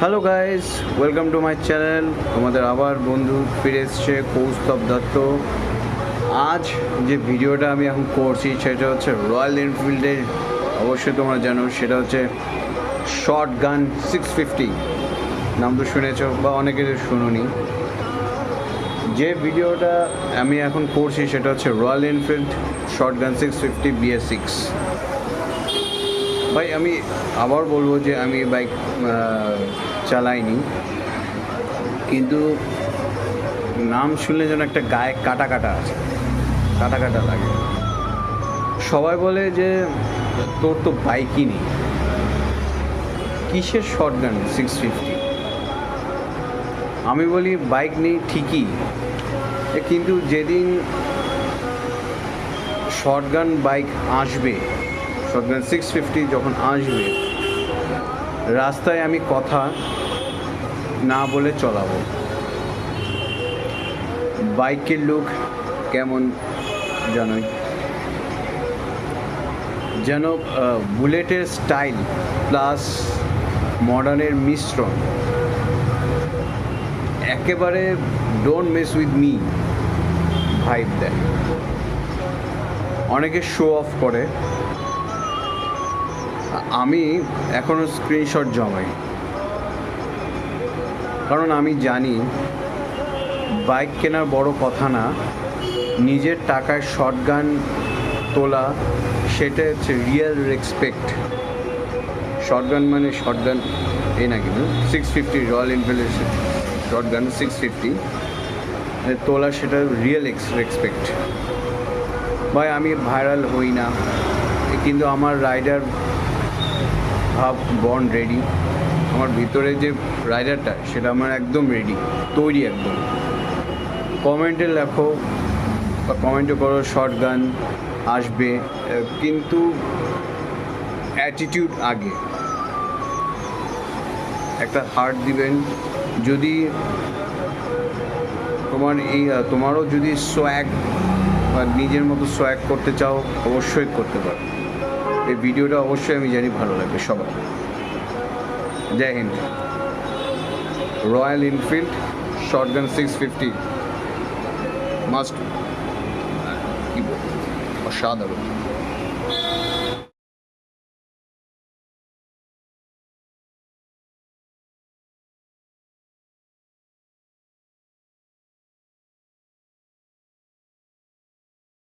Hello guys, welcome to my channel. তোমাদের আবার বন্ধু ফিরে এসছে কৌস্তব দত্ত। আজ যে ভিডিওটা আমি এখন করছি সেটা হচ্ছে রয়্যাল এনফিল্ডের, অবশ্যই তোমরা জানো, সেটা হচ্ছে শর্ট গান 650। নাম তো শুনেছ বা অনেকের শুনোনি। যে ভিডিওটা আমি এখন করছি সেটা হচ্ছে royal Enfield shotgun 650 BS6। ভাই আমি আবার বলবো যে আমি বাইক চালাইনি, কিন্তু নাম শুনলে যেন একটা গায়ে কাটা কাটা আছে, কাটা কাটা লাগে। সবাই বলে যে তোর তো বাইকই নেই, কিসের শর্ট গান 650? আমি বলি বাইক নেই ঠিকই, কিন্তু যেদিন শর্ট গান বাইক আসবে, শর্ট গান 650 যখন আসবে, রাস্তায় আমি কথা না বলে চলাবো। বাইকের লুক কেমন জানোই, যেন বুলেটের স্টাইল প্লাস মডার্নের মিশ্রণ, একেবারে don't mess with me vibe দেয়। অনেকে শো অফ করে, আমি এখনও স্ক্রিনশট জমাই, কারণ আমি জানি বাইক কেনার বড় কথা না, নিজের টাকায় শর্ট গান তোলা সেটা হচ্ছে রিয়েল রেসপেক্ট। শর্ট গান মানে শর্ট গান এই না, কিন্তু 650 রয়্যাল এনফিল্ডের শর্ট গান 650 তোলা সেটা রিয়েল রেসপেক্ট। ভাই আমি ভাইরাল হই না, কিন্তু আমার রাইডার ভাব বর্ন রেডি। আমার ভিতরে যে রাইডারটা সেটা আমার একদম রেডি, তৈরি একদম। কমেন্টে লেখো বা কমেন্টে করো শর্ট গান আসবে, কিন্তু অ্যাটিটিউড আগে। একটা হার্ট দিবেন। যদি তোমারও যদি সোয়াগ বা নিজের মতো সোয়াগ করতে চাও, অবশ্যই করতে পারো। এই ভিডিওটা অবশ্যই আমি জানি ভালো লাগবে সবার। Jai Hind. Royal Enfield shotgun 650 must, কি বলবো, অসাধারণ।